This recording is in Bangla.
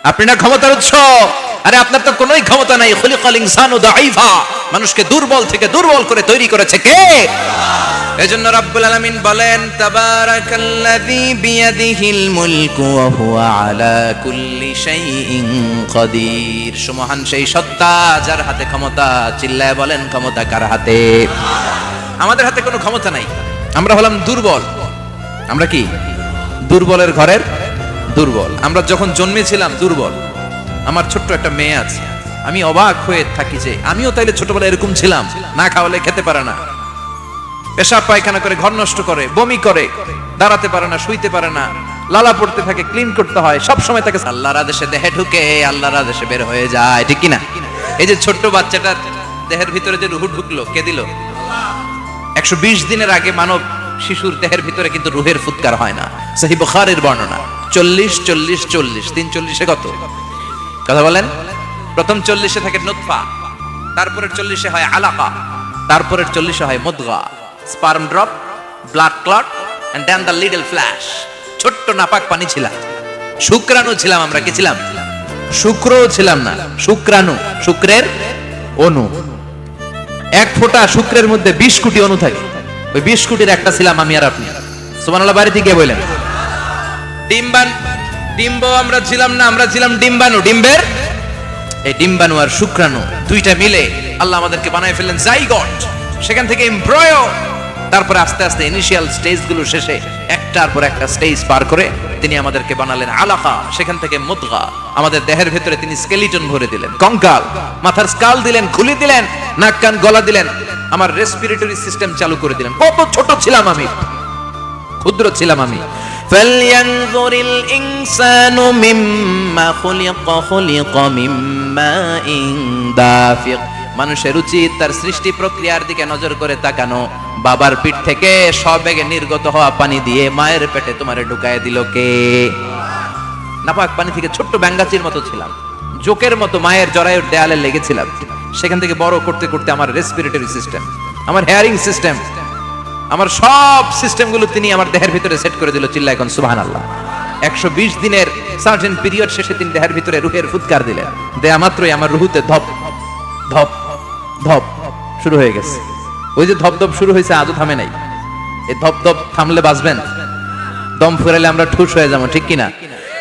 আপনি না ক্ষমতার উৎস। আরে আপনার তো কোনোই ক্ষমতা নাই। খুলিকাল ইনসানু দাঈফা, মানুষকে দুর্বল থেকে দুর্বল করে তৈরি করেছে কে? এজন্য রব্বুল আলামিন বলেন, তাবারাকাল্লাযী বিয়াদিহিল মুলকু ওয়া হুয়া আলা কুল্লি শাইইন কাদির। সুমহান সেই সত্তা যার হাতে ক্ষমতা। চিল্লায় বলেন, ক্ষমতা কার হাতে? আমাদের হাতে কোনো ক্ষমতা নাই। আমরা হলাম দুর্বল। আমরা কি? দুর্বলের ঘরের দুর্বল। আমরা যখন জন্মেছিলাম দুর্বল। আমার ছোট্ট একটা মেয়ে আছে, আমি অবাক হয়ে থাকি যে আমিও তাইলে ছোটবেলায় এরকম ছিলাম। না খাওয়ালে খেতে পারে না, পেশাব পায়খানা করে, ঘর নষ্ট করে, বমি করে, দাঁড়াতে পারে না, শুইতে পারে না, লালা পড়তে থাকে, ক্লিন করতে হয়, সব সময় তাকে আল্লাহর আদেশে দেহে ঢুকে, আল্লাহর আদেশে বের হয়ে যায়, ঠিক কি না? এই যে ছোট্ট বাচ্চাটার দেহের ভিতরে যে রুহ ঢুকলো, কে দিল? 120 দিনের আগে মানব শিশুর দেহের ভিতরে কিন্তু রুহের ফুৎকার হয় না। সহিহ বুখারীর বর্ণনা। 40 40 40 3 40-এ কত? কথা বলেন। প্রথম 40-এ থাকে নুতফা, তারপরের 40-এ হয় আলাকা, তারপরের 40-এ হয় মুদগা, sperm drop, blood clot and then the little flesh. ছোট্ট নাপাক পানি ছিলাম, শুক্রাণু ছিলাম। আমরা কি ছিলাম? শুক্রও ছিলাম না, শুক্রাণু, শুক্রের অণু। এক ফোঁটা শুক্রের মধ্যে 20 কোটি অণু থাকে। ওই 20 কোটির একটা ছিলাম আমি আর আপনি। সুবহানাল্লাহ। বাড়িতে গিয়ে বলেন। ডিম্ব আমরা ছিলাম না, আমরা ছিলাম ডিম্বাণু। ডিম্বের এই ডিম্বাণু আর শুক্রাণু দুইটা মিলে আল্লাহ আমাদেরকে বানায় ফেললেন জাইগট। সেখান থেকে এমব্রয়ো, তারপরে আস্তে আস্তে ইনিশিয়াল স্টেজগুলো শেষে একটার পর একটা স্টেজ পার করে তিনি আমাদেরকে বানালেন আলাকা। সেখান থেকে মুদগা। আমাদের দেহের ভেতরে তিনি স্কেলিটন ভরে দিলেন, কঙ্কাল, মাথার স্কাল দিলেন, খুলি দিলেন, নাক কান গলা দিলেন, আমার রেসপিরেটরি সিস্টেম চালু করে দিলেন। কত ছোট ছিলাম আমি, ক্ষুদ্র ছিলাম আমি। ফালইয়ানজুরিল ইনসানু মিম্মা খুলিকা, খুলিকা মিম্মাইন দাফিক। মানুষের উচিত তার সৃষ্টি প্রক্রিয়ার দিকে নজর করে তাকানো। বাবার পিঠ থেকে সবেগে নির্গত হওয়া পানি দিয়ে মায়ের পেটে তোমারে ঢুকায় দিল কে? নাপাক পানি থেকে ছোট্ট ব্যাঙ্গাচির মতো ছিলাম, জোকের মতো মায়ের জরায়ুর দেয়ালে লেগেছিলাম। সেখান থেকে বড় করতে করতে আমার রেসপিরেটরি সিস্টেম, আমার হেয়ারিং সিস্টেম, আমার সব সিস্টেমগুলো তিনি আমার দেহের ভিতরে সেট করে দিল। চিল্লা এখন সুবহানাল্লাহ। 120 দিনের সার্টেন পিরিয়ড শেষে তিনি দেহের ভিতরে রুহের ফুৎকার দিলেন। দেয়া মাত্রই আমার রুহুতে ধপ ধপ ধপ শুরু হয়ে গেছে। ওই যে ধপ ধপ শুরু হয়েছে, আজও থামে নাই। এই ধপ ধপ থামলে বাঁচবেন? দম ফুরাইলে আমরা ঠুস হয়ে যাবো, ঠিক কিনা?